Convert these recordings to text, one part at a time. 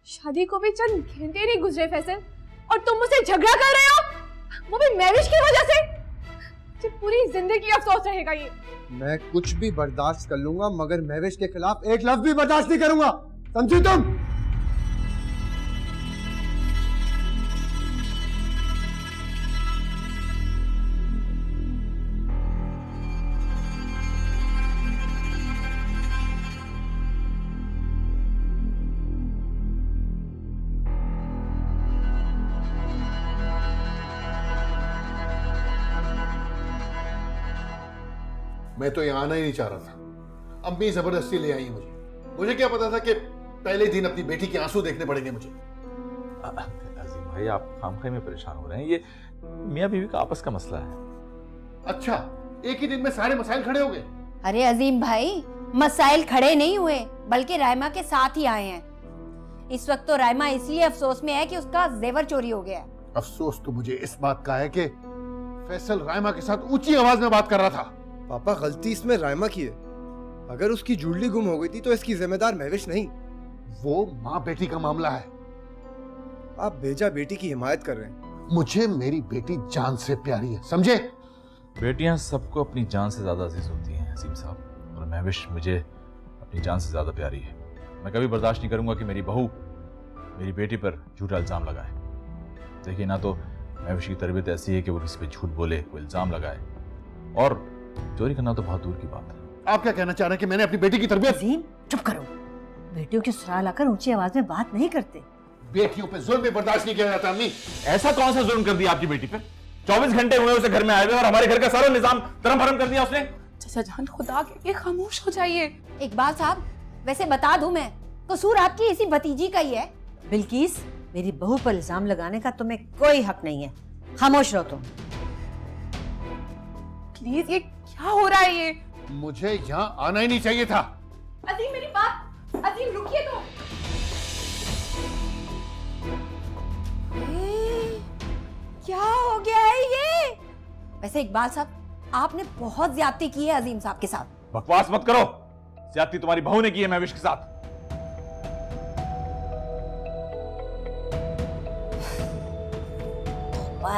शादी को भी चंद घंटे नहीं गुजरे फैसल, और तुम मुझसे झगड़ा कर रहे हो, वो भी महविश की वजह से। मुझे पूरी जिंदगी अफसोस रहेगा ये। मैं कुछ भी बर्दाश्त कर लूंगा, मगर महविश के खिलाफ एक लफ्ज भी बर्दाश्त नहीं करूंगा, समझी तुम? मैं तो यहाँ आना ही नहीं चाह रहा था, अम्मी जबरदस्ती ले आई मुझे क्या पता था कि पहले दिन अपनी बेटी के आंसू देखने पड़ेंगे मुझे। अजीम भाई, आप खामखा में परेशान हो रहे हैं, ये मियाँ बीवी का आपस का मसला है। अच्छा, एक ही दिन में सारे मसाइल खड़े हो गए? अरे अजीम भाई, मसाइल खड़े नहीं हुए, बल्कि रायमा के साथ ही आए हैं। इस वक्त तो रायमा इसलिए अफसोस में है कि उसका जेवर चोरी हो गया। अफसोस तो मुझे इस बात का है कि फैसल रायमा के साथ ऊंची आवाज में बात कर रहा था। पापा, गलती इसमें रायमा की है। अगर उसकी ज्वेलरी गुम हो गई थी तो इसकी जिम्मेदार महविश नहीं। वो माँ बेटी का मामला है। आप बेजा बेटी की हिमायत कर रहे हैं। मुझे मेरी बेटी जान से प्यारी है, समझे? बेटियां सबको अपनी जान से ज्यादा अजीज होती हैं अजीम साहब, और महविश मुझे अपनी जान से ज्यादा प्यारी है। मैं कभी बर्दाश्त नहीं करूंगा कि मेरी बहू मेरी बेटी पर झूठा इल्जाम लगाए। देखिए ना, तो महविश की तरबियत ऐसी है कि वो किसी पे झूठ बोले, वो इल्जाम लगाए, और चोरी करना तो बहुत दूर की बात है। आप क्या कहना चाह रहे हैं कि मैंने अपनी बेटी की तरबियत? अजीम, चुप करो। बेटियों की ससुराल आकर ऊंची आवाज में बात नहीं करते। बेटियों पे जुल्म बर्दाश्त नहीं किया जाता अम्मी। ऐसा कौन सा जुल्म कर दिया आपकी बेटी पे? 24 घंटे हुए उसे घर में आए हुए और हमारे घर का सारा निजाम तरम भरम कर दिया उसने। चाचा जान, खुदा के खामोश हो जाइए। इकबाल साहब, वैसे बता दूं मैं, कसूर आपकी इसी भतीजी का ही है। बिल्किस, मेरी बहू पर इल्जाम लगाने का तुम्हें कोई हक नहीं है। खामोश रहो तुम। प्लीज, ये क्या हो रहा है ये? मुझे यहाँ आना ही नहीं चाहिए था। अजीम, मेरी बात, अजीम रुकिए तो। क्या हो गया है ये? वैसे इकबाल साहब, आपने बहुत ज्यादती की है अजीम साहब के साथ। बकवास मत करो, ज्यादती तुम्हारी बहू ने की है महविश के साथ।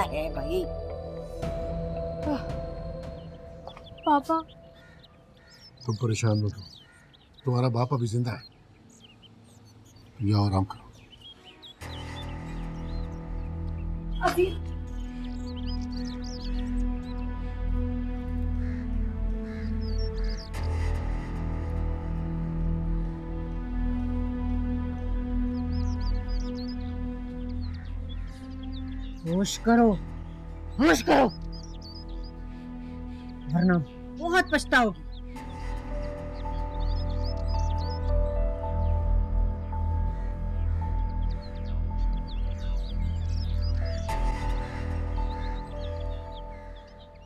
है भाई। पापा, तुम परेशान मत हो, तुम्हारा बाप अभी जिंदा है। या आराम करो। अजीम, होश करो, होश करो, वरना बहुत पछताओगी।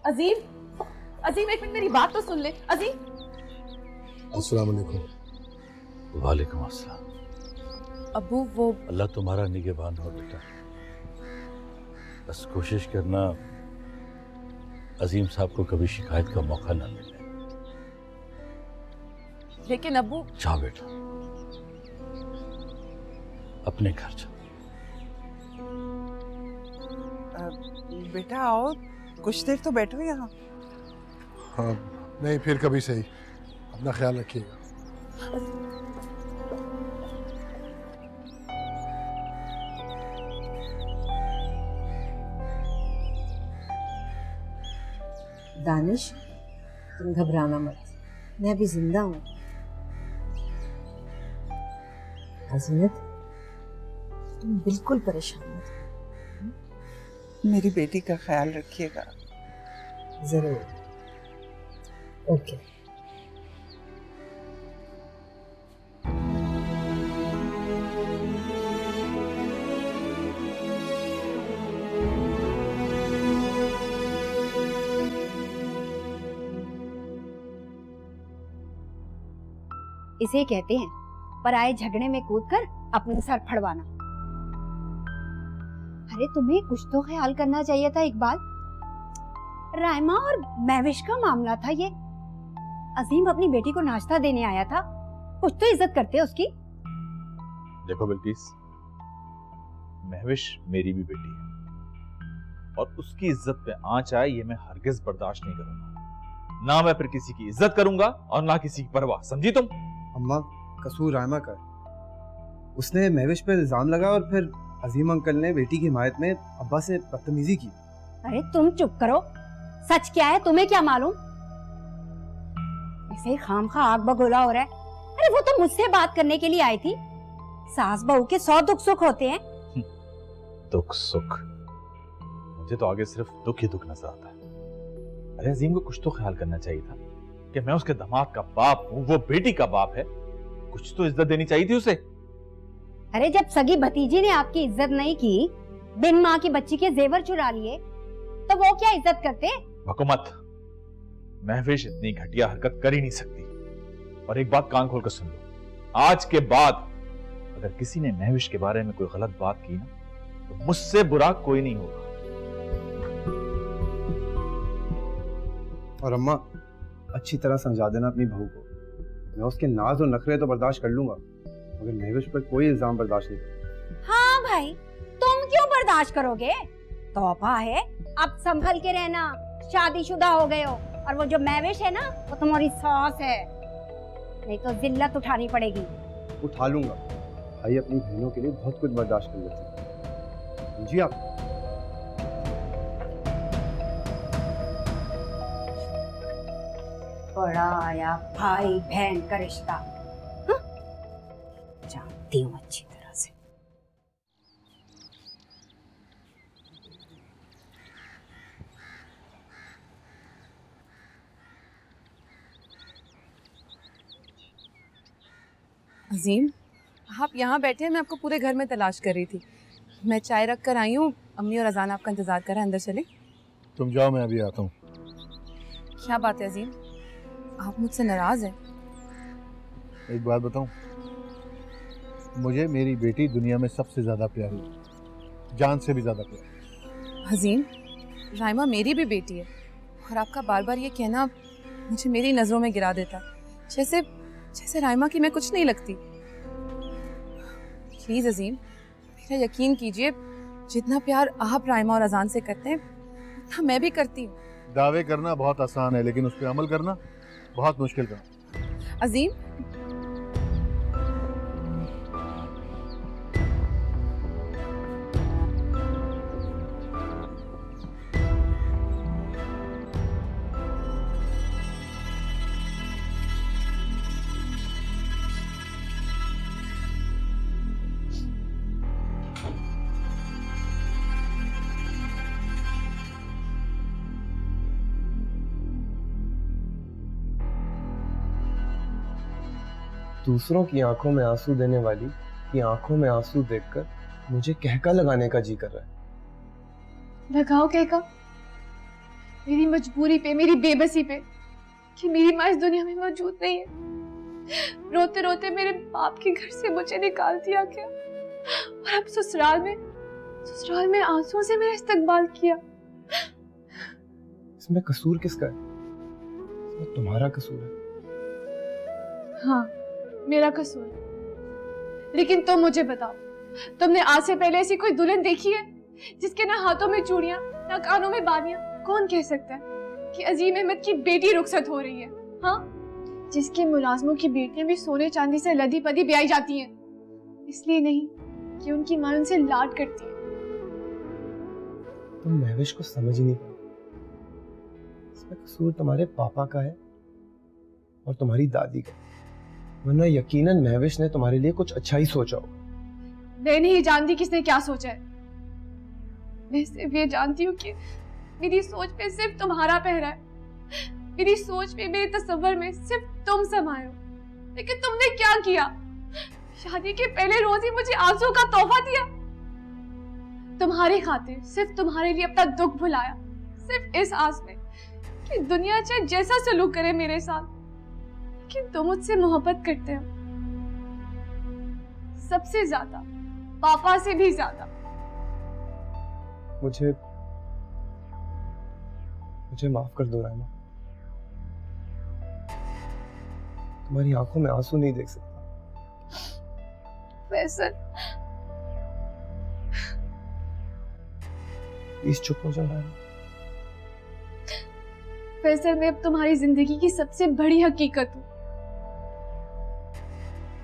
अजीम, अजीम एक मिनट मेरी बात तो सुन ले। अजीम, अस्सलाम वालेकुम। वालेकुम अस्सलाम। अबू, वो अल्लाह तुम्हारा निगहबान हो बेटा। बस कोशिश करना अजीम साहब को कभी शिकायत का मौका ना मिले। लेकिन अबू। जाओ बेटा, अपने घर जाओ। बेटा आओ, कुछ देर तो बैठो यहाँ। हाँ, नहीं फिर कभी सही। अपना ख्याल रखिएगा। दानिश, तुम घबराना मत, मैं अभी जिंदा हूँ। अज़ीमत, तुम बिल्कुल परेशान मत हो। मेरी बेटी का ख्याल रखिएगा। जरूर। ओके। इसे कहते हैं पराये झगड़े में कूदकर अपने सर फड़वाना। अरे तुम्हें कुछ तो ख्याल करना चाहिए था इकबाल। रायमा और महविश का मामला था ये। अजीम अपनी बेटी को नाश्ता देने आया था, कुछ तो इज्जत करते उसकी। देखो बिल्किस, महविश मेरी भी बेटी है और उसकी इज्जत पे आंच आए ये मैं हरगिज बर्दाश्त नहीं करूंगा। ना मैं फिर किसी की इज्जत करूंगा और ना किसी की परवाह, समझी तुम? अम्मा, कसूर रायमा का है। उसने महविश पे इल्जाम लगाया और फिर अजीम अंकल ने बेटी की हिमायत में अब्बा से बदतमीजी की। अरे तुम चुप करो, सच क्या है तुम्हें क्या मालूम? ऐसे ही खामखा आग बगोला हो रहा है। अरे वो तो मुझसे बात करने के लिए आई थी। सास बहू के 100 दुख सुख होते हैं। दुख सुख, मुझे तो आगे सिर्फ दुख ही दुख नजर आता है। अरे अजीम को कुछ तो ख्याल करना चाहिए था कि मैं उसके दामाद का बाप हूँ, वो बेटी का बाप है, कुछ तो इज्जत देनी चाहिए थी उसे। अरे जब सगी भतीजी ने आपकी इज्जत नहीं की, बिन माँ की बच्ची के जेवर चुरा लिए, तो वो क्या इज्जत करते? हुकूमत, महविश इतनी घटिया हरकत कर ही नहीं सकती। और एक बात कान खोल कर सुन लो, आज के बाद अगर किसी ने महविश के बारे में कोई गलत बात की ना, तो मुझसे बुरा कोई नहीं होगा। और अम्मा, अच्छी तरह समझा देना अपनी बहू को। मैं उसके नाज और नखरे तो बर्दाश्त कर लूंगा, मगर महविश पर कोई इल्जाम बर्दाश्त नहीं करूंगा। हाँ भाई, तुम क्यों बर्दाश्त करोगे? तौबा है, अब संभल के रहना, शादीशुदा हो गए हो। और वो जो महविश है ना, वो तुम्हारी सास है, नहीं तो जिल्लत उठानी पड़ेगी। उठा लूंगा। भाई अपनी बहनों के लिए बहुत कुछ बर्दाश्त कर लेते हैं, समझिए आप? बड़ा आया भाई बहन का रिश्ता। हाँ? जानती हूँ अच्छी तरह से। अजीम, आप यहाँ बैठे हैं, मैं आपको पूरे घर में तलाश कर रही थी। मैं चाय रख कर आई हूँ, अम्मी और अजान आपका इंतजार कर रहा है, अंदर चले। तुम जाओ, मैं अभी आता हूँ। क्या बात है अजीम, आप मुझसे नाराज हैं? एक बात बताऊं, मुझे मेरी बेटी दुनिया में सबसे ज्यादा प्यारी है, जान से भी ज्यादा प्यारी। अजीम, राइमा मेरी भी बेटी है और आपका बार बार ये कहना मुझे मेरी नज़रों में गिरा देता, जैसे जैसे राइमा की मैं कुछ नहीं लगती। प्लीज अजीम, मेरा यकीन कीजिए, जितना प्यार आप राइमा और अजान से करते हैं उतना मैं भी करती हूँ। दावे करना बहुत आसान है, लेकिन उस पर अमल करना बहुत मुश्किल काम। अजीम, दूसरों की आंखों में आंसू देने वाली की आंखों में आंसू देखकर मुझे कहका लगाने का जी कर रहा है। लगाओ कहका, मेरी मजबूरी पे, मेरी बेबसी पे कि मेरी माँ इस दुनिया में मौजूद नहीं है। रोते रोते मेरे बाप के घर से मुझे निकाल दिया गया और अब ससुराल में आंसुओं से मेरा इस्तकबाल किया। इसमें कसूर किसका है? इसमें तुम्हारा कसूर है। हाँ, मेरा कसूर है। लेकिन तुम मुझे बताओ, तुमने आज से पहले ऐसी कोई दुल्हन देखी है जिसके ना हाथों में चूड़ियां, ना कानों में बालियां? कौन कह सकता है कि अजीम अहमद की बेटी रुखसत हो रही है? हाँ, जिसके मुलाजमों की बेटियां भी सोने चांदी से लदी पदी ब्याई जाती हैं, इसलिए नहीं कि उनकी मां उनसे लाड करती है। तुम महविश को समझ ही नहीं पाओ। इसमें कसूर तुम्हारे पापा का है और तुम्हारी दादी का, वरना यकीनन महविश ने तुम्हारे लिए कुछ अच्छा ही सोचा होगा। मैं नहीं जानती किसने क्या सोचा है। मैं सिर्फ ये जानती हूँ कि मेरी सोच पे सिर्फ तुम्हारा पहरा है, मेरी सोच पे, मेरे तस्वर में सिर्फ तुम समाये हो। लेकिन तुमने क्या किया? शादी के पहले रोज ही मुझे आंसू का तोहफा दिया। तुम्हारे खातिर सिर्फ तुम्हारे लिए अपना दुख भुलाया, सिर्फ इस आस में कि दुनिया चाहे जैसा सलूक करे मेरे साथ, लेकिन तुम मुझसे मोहब्बत करते हो, सबसे ज्यादा, पापा से भी ज्यादा। मुझे माफ कर दो राइमा। तुम्हारी आंखों में आंसू नहीं देख सकता। फैसल, प्लीज चुप हो जाओ रायमा। फैसल, मैं अब तुम्हारी जिंदगी की सबसे बड़ी हकीकत हूँ।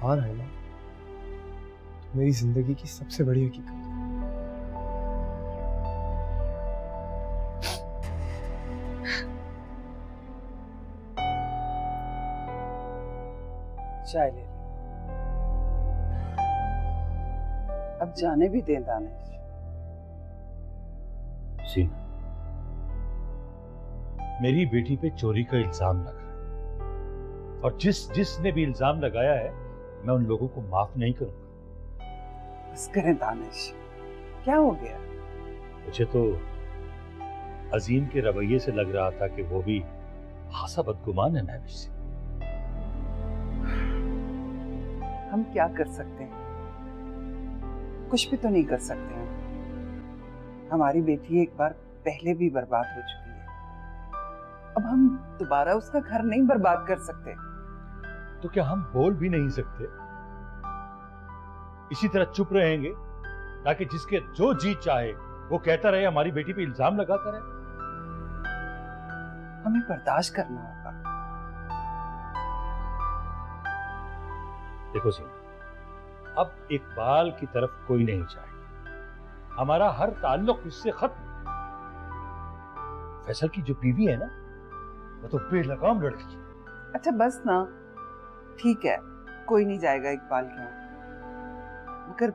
हाँ रायमा, तुम मेरी जिंदगी की सबसे बड़ी हकीकत हो। चाय ले ले। अब जाने भी दे दानिश। सीना, मेरी बेटी पे चोरी का इल्जाम लगा है, और जिसने भी इल्जाम लगाया है मैं उन लोगों को माफ नहीं करूंगा। बस करें दानिश, क्या हो गया? मुझे तो अजीम के रवैये से लग रहा था कि वो भी खासा बदगुमान है महविश से। हम क्या कर सकते हैं? कुछ भी तो नहीं कर सकते हैं। हमारी बेटी एक बार पहले भी बर्बाद हो चुकी है, अब हम दोबारा उसका घर नहीं बर्बाद कर सकते। तो क्या हम बोल भी नहीं सकते? इसी तरह चुप रहेंगे ताकि जिसके जो जी चाहे वो कहता रहे, हमारी बेटी पे इल्जाम लगाता रहे? हमें बर्दाश्त करना होगा। देखो सीमा, अब इकबाल की तरफ कोई नहीं जाएगा, हमारा हर ताल्लुक उससे खत्म। फैसल की जो बीवी है ना, वो तो बेलगाम लड़की है। अच्छा बस ना, ठीक है, कोई नहीं जाएगा इकबाल के यहाँ। मगर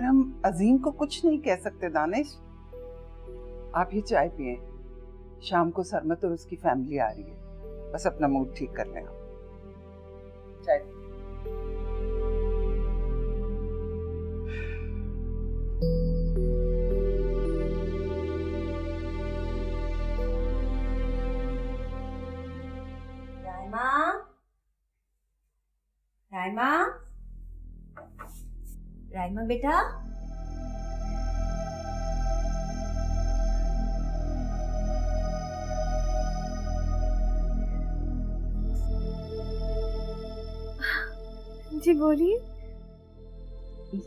हम अजीम को कुछ नहीं कह सकते दानिश। आप ये चाय पिए, शाम को सरमत और उसकी फैमिली आ रही है, बस अपना मूड ठीक कर लें आप। चाय रायमा, रायमा, रायमा बेटा, जी बोलिए।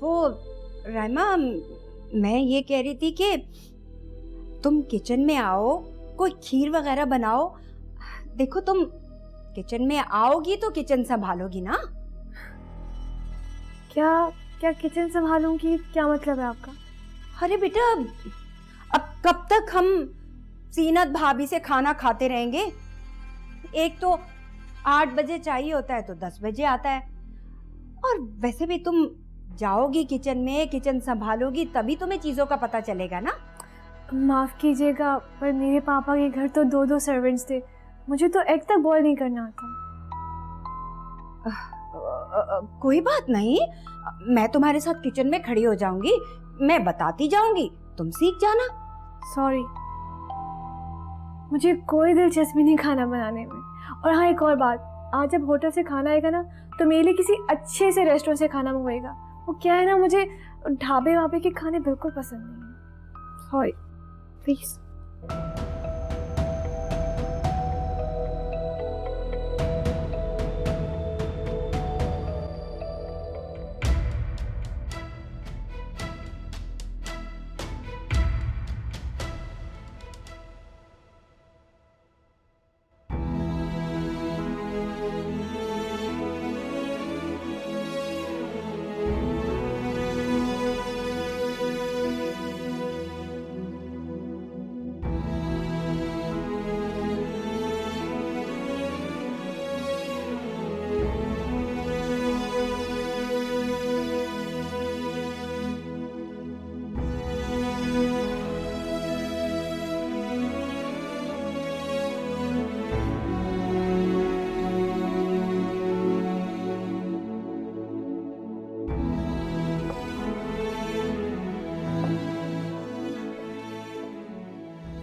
वो रायमा, मैं ये कह रही थी कि तुम किचन में आओ, कोई खीर वगैरह बनाओ। देखो, तुम किचन में आओगी तो किचन संभालोगी ना। क्या क्या किचन संभालूंगी? क्या मतलब है आपका? अरे बेटा, अब कब तक हम सीनत भाभी से खाना खाते रहेंगे? एक तो 8 बजे चाहिए होता है तो 10 बजे आता है। और वैसे भी तुम जाओगी किचन में, किचन संभालोगी, तभी तुम्हें चीजों का पता चलेगा ना। माफ कीजिएगा, पर मेरे पापा के घर तो 2-2 सर्वेंट्स थे, मुझे तो एग तक बॉयल नहीं करना आता। कोई बात नहीं, मैं तुम्हारे साथ किचन में खड़ी हो जाऊंगी, मैं बताती जाऊंगी, तुम सीख जाना। सॉरी, मुझे कोई दिलचस्पी नहीं खाना बनाने में। और हाँ, एक और बात, आज जब होटल से खाना आएगा ना, तो मेरे लिए किसी अच्छे से रेस्टोरेंट से खाना मंगवाएगा। वो क्या है ना, मुझे ढाबे वाबे के खाने बिल्कुल पसंद नहीं है। Sorry, please.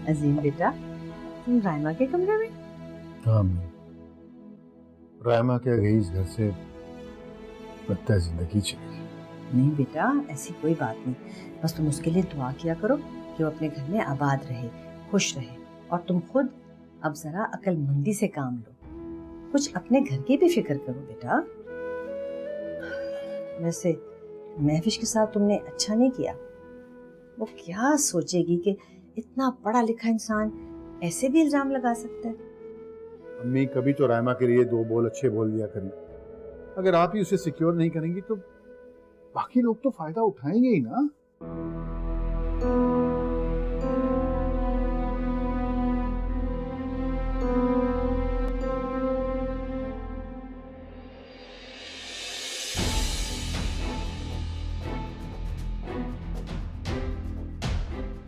अजीम बेटा, तुम रायमा के कमरे में? हाँ, रायमा के गई इस घर से लगता है जिंदगी चली गई। नहीं बेटा, ऐसी कोई बात नहीं, बस तुम उसके लिए दुआ किया करो कि वो अपने घर में आबाद रहे, खुश रहे। और तुम खुद अब जरा अक्लमंदी से काम लो, कुछ अपने घर की भी फिक्र करो बेटा। वैसे महविश के साथ तुमने अच्छा नहीं किया, वो क्या सोचेगी कि इतना पढ़ा लिखा इंसान ऐसे भी इल्जाम लगा सकता है। अम्मी कभी तो रायमा के लिए 2 बोल अच्छे बोल दिया करिए। अगर आप ही उसे सिक्योर नहीं करेंगी तो बाकी लोग तो फायदा उठाएंगे ही ना।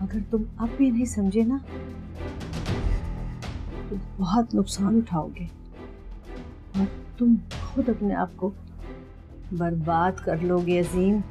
अगर तुम अब भी नहीं समझे ना तो बहुत नुकसान उठाओगे और तुम खुद अपने आप को बर्बाद कर लोगे अजीम।